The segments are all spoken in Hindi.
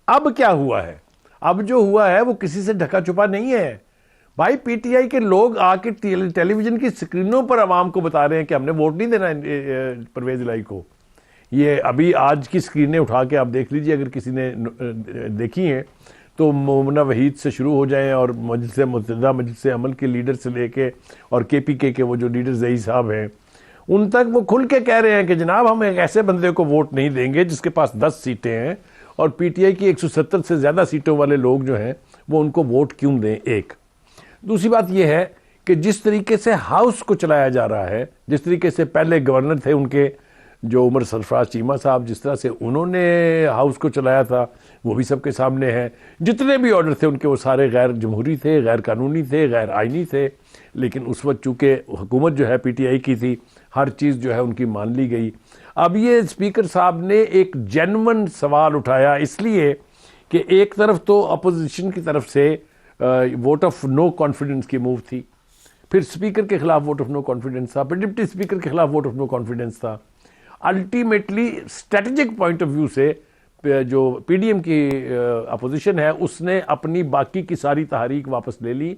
अब क्या हुआ है? अब जो हुआ है वो किसी से ढका छुपा नहीं है भाई। पीटीआई के लोग आके टेलीविजन की स्क्रीनों पर आवाम को बता रहे हैं कि हमने वोट नहीं देना परवेज इलाही को। ये अभी आज की स्क्रीनें उठा के आप देख लीजिए, अगर किसी ने देखी हैं तो मोमना वहीद से शुरू हो जाएं और मजलिस मुत्तहिदा मजलिस अमल के लीडर से लेके और केपीके के वो जो लीडर ज़ई साहब हैं उन तक वो खुल के कह रहे हैं कि जनाब हम एक ऐसे बंदे को वोट नहीं देंगे जिसके पास 10 सीटें हैं और पीटीआई की 170 से ज़्यादा सीटों वाले लोग जो हैं वो उनको वोट क्यों दें। एक दूसरी बात यह है कि जिस तरीके से हाउस को चलाया जा रहा है, जिस तरीके से पहले गवर्नर थे उनके जो उमर सरफराज चीमा साहब, जिस तरह से उन्होंने हाउस को चलाया था वो भी सबके सामने है। जितने भी ऑर्डर थे उनके वो सारे गैर जमहूरी थे, गैर कानूनी थे, गैर आइनी थे। लेकिन उस वक्त चूँकि हुकूमत जो है पीटीआई की थी, हर चीज़ जो है उनकी मान ली गई। अब ये स्पीकर साहब ने एक जेन्युइन सवाल उठाया, इसलिए कि एक तरफ तो अपोजिशन की तरफ से वोट ऑफ नो कॉन्फिडेंस की मूव थी, फिर स्पीकर के खिलाफ वोट ऑफ नो कॉन्फिडेंस था, फिर डिप्टी स्पीकर के खिलाफ वोट ऑफ नो कॉन्फिडेंस था। Ultimately strategic point of view से जो पीडीएम की अपोजिशन है उसने अपनी बाकी की सारी तहरीक वापस ले ली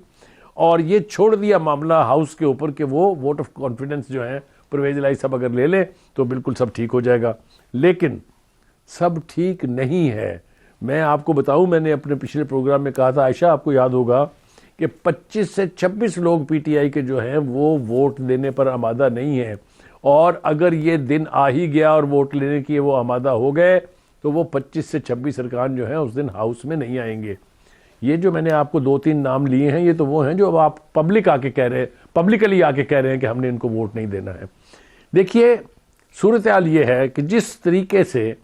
और ये छोड़ दिया मामला हाउस के ऊपर कि वो वोट ऑफ कॉन्फिडेंस जो है परवेज इलाही साहब अगर ले लें तो बिल्कुल सब ठीक हो जाएगा। लेकिन सब ठीक नहीं है। मैं आपको बताऊं, मैंने अपने पिछले प्रोग्राम में कहा था, आयशा आपको याद होगा कि 25 से 26 लोग पीटीआई के जो हैं वो वोट देने पर आमादा नहीं हैं और अगर ये दिन आ ही गया और वोट लेने की वो आमादा हो गए तो वो 25 से 26 अरकान जो हैं उस दिन हाउस में नहीं आएंगे। ये जो मैंने आपको 2-3 नाम लिए हैं ये तो वो हैं जो अब आप पब्लिकली आके कह रहे हैं कि हमने इनको वोट नहीं देना है। देखिए सूरत हाल ये है कि जिस तरीके से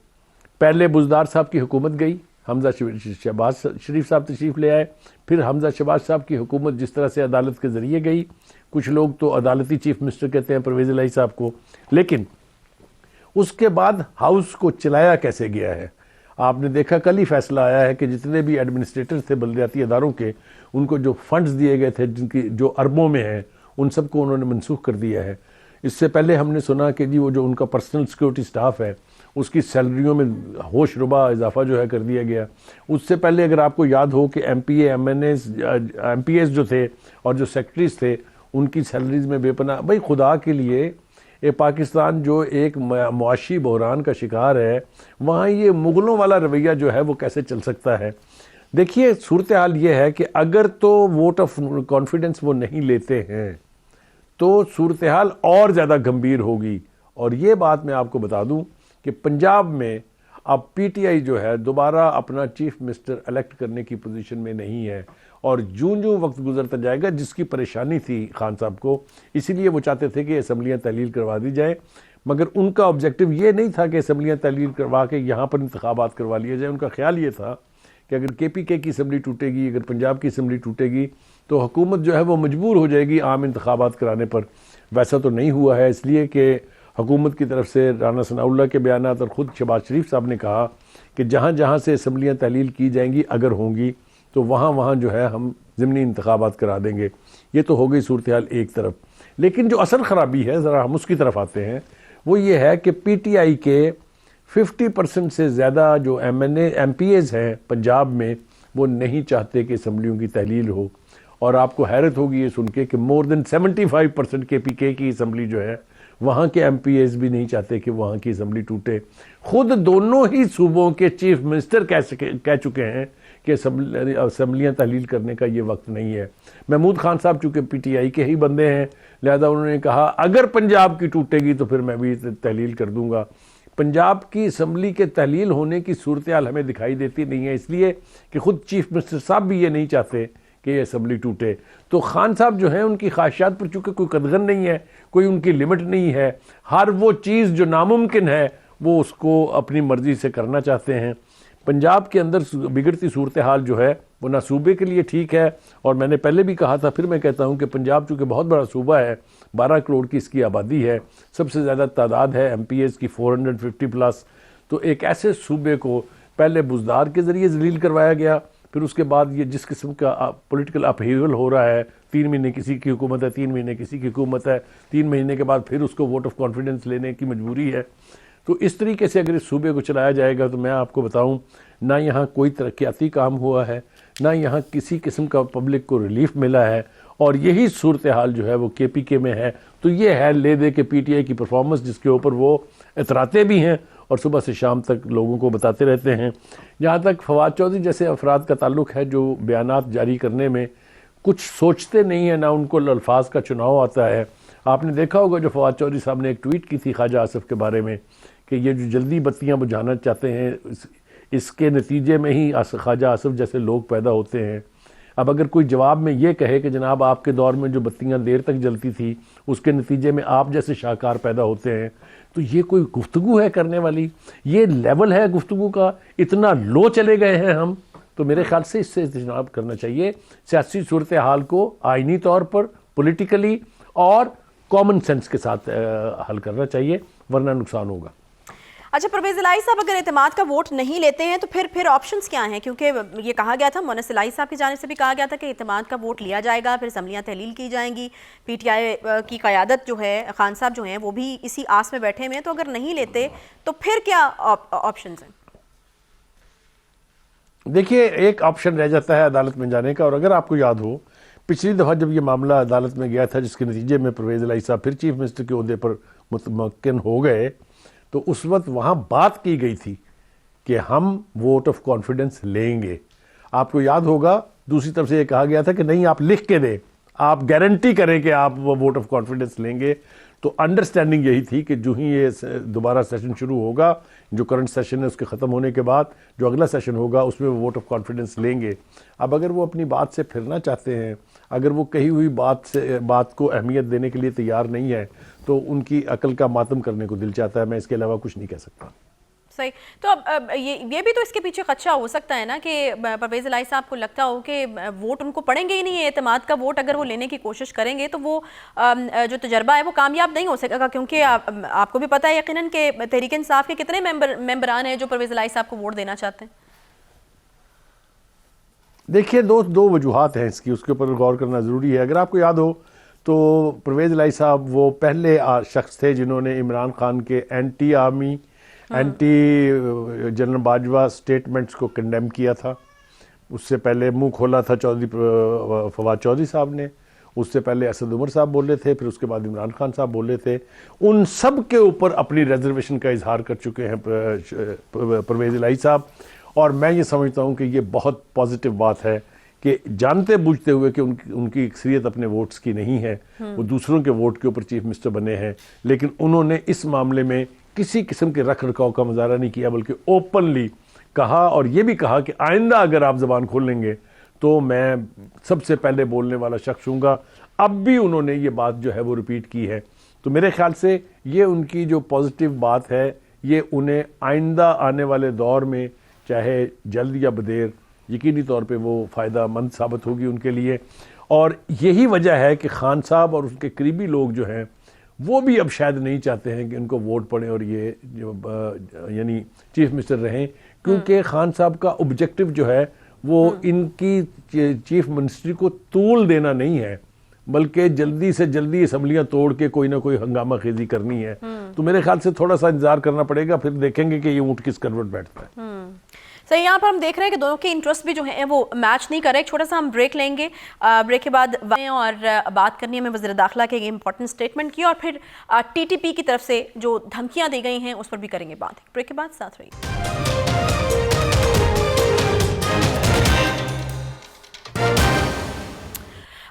पहले बुज़दार साहब की हुकूमत गई, हमजा शहबाज शरीफ साहब तशरीफ़ ले आए, फिर हमजा शहबाज साहब की हुकूमत जिस तरह से अदालत के ज़रिए गई, कुछ लोग तो अदालती चीफ मिनिस्टर कहते हैं परवेज़ इलाही साहब को, लेकिन उसके बाद हाउस को चलाया कैसे गया है आपने देखा। कल ही फैसला आया है कि जितने भी एडमिनिस्ट्रेटर थे बलदियाती अदारों के, उनको जो फंड्स दिए गए थे जिनकी जो अरबों में हैं उन सबको उन्होंने मनसूख कर दिया है। इससे पहले हमने सुना कि जी वो जो उनका पर्सनल सिक्योरिटी स्टाफ है उसकी सैलरियों में होश रुबा इजाफा जो है कर दिया गया। उससे पहले अगर आपको याद हो कि एमपीएस जो थे और जो सेक्रेटरीज थे उनकी सैलरीज में बेपनाह, भाई खुदा के लिए ये पाकिस्तान जो एक मुआशी बहरान का शिकार है, वहाँ ये मुग़लों वाला रवैया जो है वो कैसे चल सकता है। देखिए सूरत हाल ये है कि अगर तो वोट ऑफ कॉन्फिडेंस वो नहीं लेते हैं तो सूरत हाल और ज़्यादा गंभीर होगी। और ये बात मैं आपको बता दूं कि पंजाब में अब पीटीआई जो है दोबारा अपना चीफ मिनिस्टर इलेक्ट करने की पोजीशन में नहीं है और जूं वक्त गुजरता जाएगा, जिसकी परेशानी थी खान साहब को, इसीलिए वो चाहते थे कि असम्बलियाँ तहलील करवा दी जाए, मगर उनका ऑब्जेक्टिव ये नहीं था कि असम्बलियाँ तहलील करवा के यहाँ पर इंतखाबात करवा लिया जाए। उनका ख्याल ये था कि अगर केपीके की असम्बली टूटेगी, अगर पंजाब की असम्बली टूटेगी तो हुकूमत जो है वो मजबूर हो जाएगी आम इंतखाबात कराने पर। वैसा तो नहीं हुआ है, इसलिए कि हुकूमत की तरफ से राना सनाउल्लाह के बयान और ख़ुद शहबाज शरीफ साहब ने कहा कि जहाँ जहाँ से असम्बलियाँ तहलील की जाएंगी अगर होंगी तो वहाँ वहाँ जो है हम ज़िमनी इंतखाबात करा देंगे। ये तो हो गई सूरत हाल एक तरफ। लेकिन जो असल ख़राबी है, ज़रा हम उसकी तरफ आते हैं, वो ये है कि पीटीआई के 50% से ज़्यादा जो एमपीएज़ हैं पंजाब में वो नहीं चाहते कि असम्बलियों की तहलील हो। और आपको हैरत होगी ये सुन के कि मोर देन 75% केपीके की असम्बली जो है वहाँ के एमपीएज़ भी नहीं चाहते कि वहाँ की असम्बली टूटे। खुद दोनों ही सूबों के चीफ मिनिस्टर कह चुके हैं कि असम्बलियाँ तहलील करने का ये वक्त नहीं है। महमूद खान साहब चूँकि पीटीआई के ही बंदे हैं, लिहाजा उन्होंने कहा अगर पंजाब की टूटेगी तो फिर मैं भी तहलील कर दूँगा। पंजाब की असम्बली के तहलील होने की सूरत हाल हमें दिखाई देती नहीं है, इसलिए कि खुद चीफ मिनिस्टर साहब भी ये नहीं चाहते कि ये असम्बली टूटे। तो खान साहब जो हैं उनकी ख्वाहिशात पर चूँकि कोई कदगन नहीं है, कोई उनकी लिमिट नहीं है, हर वो चीज़ जो नामुमकिन है वो उसको अपनी मर्ज़ी से करना चाहते हैं। पंजाब के अंदर बिगड़ती सूरत हाल जो है वो ना सूबे के लिए ठीक है, और मैंने पहले भी कहा था, फिर मैं कहता हूँ कि पंजाब चूँकि बहुत बड़ा सूबा है, 12 करोड़ की इसकी आबादी है, सबसे ज़्यादा तादाद है एमपीएस की 450+। तो एक ऐसे सूबे को पहले बुज़दार के ज़रिए जलील करवाया गया, फिर उसके बाद ये जिस किस्म का पॉलिटिकल अपहीवल हो रहा है, 3 महीने किसी की हुकूमत है, 3 महीने किसी की हुकूमत है, 3 महीने के बाद फिर उसको वोट ऑफ कॉन्फिडेंस लेने की मजबूरी है। तो इस तरीके से अगर इस सूबे को चलाया जाएगा तो मैं आपको बताऊं, ना यहाँ कोई तरक्याती काम हुआ है, ना यहाँ किसी किस्म का पब्लिक को रिलीफ मिला है, और यही सूरत हाल जो है वो KPK में है। तो ये है ले दे के PTI की परफॉर्मेंस, जिसके ऊपर वो इतराते भी हैं और सुबह से शाम तक लोगों को बताते रहते हैं। जहाँ तक फवाद चौधरी जैसे अफराद का ताल्लुक है जो बयानात जारी करने में कुछ सोचते नहीं है, ना उनको अल्फाज का चुनाव आता है। आपने देखा होगा जो फवाद चौधरी साहब ने एक ट्वीट की थी ख्वाजा आसिफ के बारे में कि ये जो जल्दी बत्तियां बुझाना चाहते हैं, इसके नतीजे में ही ख्वाजा आसिफ जैसे लोग पैदा होते हैं। अब अगर कोई जवाब में ये कहे कि जनाब आपके दौर में जो बत्तियां देर तक जलती थी उसके नतीजे में आप जैसे शाहकार पैदा होते हैं, तो ये कोई गुफ्तगू है करने वाली? ये लेवल है गुफ्तगू का? इतना लो चले गए हैं हम। तो मेरे ख्याल से इससे इज्तनाब करना चाहिए। सियासी सूरत हाल को आइनी तौर पर, पॉलिटिकली और कॉमन सेंस के साथ हल करना चाहिए, वरना नुकसान होगा। अच्छा परवेज़ इलाही साहब, अगर एतमाद का वोट नहीं लेते हैं तो फिर ऑप्शंस क्या हैं? क्योंकि ये कहा गया था, मुनस इलाही साहब की जानिब से भी कहा गया था कि एतमाद का वोट लिया जाएगा, फिर असम्बलियाँ तहलील की जाएंगी। PTI की क़यादत जो है, खान साहब जो हैं, वो भी इसी आस में बैठे हुए हैं। तो अगर नहीं लेते तो फिर क्या ऑप्शंस हैं? देखिए, एक ऑप्शन रह जाता है अदालत में जाने का। और अगर आपको याद हो, पिछली दफ़ा जब ये मामला अदालत में गया था, जिसके नतीजे में परवेज़ इलाही साहब फिर चीफ मिनिस्टर के ओहदे पर मुतमक्किन हो गए, तो उस वक्त वहाँ बात की गई थी कि हम वोट ऑफ कॉन्फिडेंस लेंगे। आपको याद होगा, दूसरी तरफ से ये कहा गया था कि नहीं, आप लिख के दें, आप गारंटी करें कि आप वो वोट ऑफ कॉन्फिडेंस लेंगे। तो अंडरस्टैंडिंग यही थी कि जो ही ये दोबारा सेशन शुरू होगा, जो करंट सेशन है उसके ख़त्म होने के बाद जो अगला सेशन होगा उसमें वो वोट ऑफ कॉन्फिडेंस लेंगे। अब अगर वो अपनी बात से फिरना चाहते हैं, अगर वो कही हुई बात को अहमियत देने के लिए तैयार नहीं है, तो उनकी अकल का मातम करने को दिल चाहता है। मैं इसके अलावा कुछ नहीं कह सकता। सही। तो अब ये भी तो इसके पीछे खदशा हो सकता है ना कि परवेज़ इलाही साहब को लगता हो कि वोट उनको पड़ेंगे ही नहीं, एतमाद का वोट अगर वो लेने की कोशिश करेंगे तो वो जो तजर्बा है वो कामयाब नहीं हो सकेगा। क्योंकि आपको भी पता है यकीनन कि तहरीक इंसाफ के कितने मेंबरान हैं जो परवेज़ इलाही साहब को वोट देना चाहते हैं। देखिए, दो वजूहात हैं इसकी, उसके ऊपर गौर करना ज़रूरी है। अगर आपको याद हो तो परवेज़ इलाही साहब वो पहले शख्स थे जिन्होंने इमरान खान के anti army, anti general Bajwa statements को कंडेम किया था। उससे पहले मुंह खोला था फवाद चौधरी साहब ने, उससे पहले असद उमर साहब बोले थे, फिर उसके बाद इमरान खान साहब बोले थे। उन सब के ऊपर अपनी रिजर्वेशन का इजहार कर चुके हैं परवेज़ इलाही साहब। और मैं ये समझता हूँ कि ये बहुत पॉजिटिव बात है कि जानते बूझते हुए कि उनकी अक्सरियत अपने वोट्स की नहीं है, वो दूसरों के वोट के ऊपर चीफ मिनिस्टर बने हैं, लेकिन उन्होंने इस मामले में किसी किस्म के रख रखाव का मुजाहरा नहीं किया, बल्कि ओपनली कहा, और ये भी कहा कि आइंदा अगर आप ज़बान खोलेंगे तो मैं सबसे पहले बोलने वाला शख्स हूँगा। अब भी उन्होंने ये बात जो है वो रिपीट की है। तो मेरे ख्याल से ये उनकी जो पॉजिटिव बात है, ये उन्हें आइंदा आने वाले दौर में चाहे जल्द या बदेर यकीनी तौर पे वो फ़ायदा मंद साबित होगी उनके लिए। और यही वजह है कि खान साहब और उनके करीबी लोग जो हैं वो भी अब शायद नहीं चाहते हैं कि इनको वोट पड़े और ये जो यानी चीफ मिनिस्टर रहें, क्योंकि खान साहब का ऑब्जेक्टिव जो है वो इनकी चीफ मिनिस्ट्री को तूल देना नहीं है, बल्कि जल्दी से जल्दी असम्बलियां तोड़ के कोई ना कोई हंगामा खेजी करनी है। तो मेरे ख्याल से थोड़ा सा इंतजार करना पड़ेगा, फिर देखेंगे कि ये ऊँट किस करवट बैठता है। सही, यहाँ पर हम देख रहे हैं कि दोनों के इंटरेस्ट भी जो है वो मैच नहीं कर रहे। एक छोटा सा हम ब्रेक लेंगे, ब्रेक के बाद और बात करनी है हमें वज़ीर दाखिला के इंपॉर्टेंट स्टेटमेंट की, और फिर TTP की तरफ से जो धमकियाँ दी गई हैं उस पर भी करेंगे बात। ब्रेक के बाद साथ रहिए।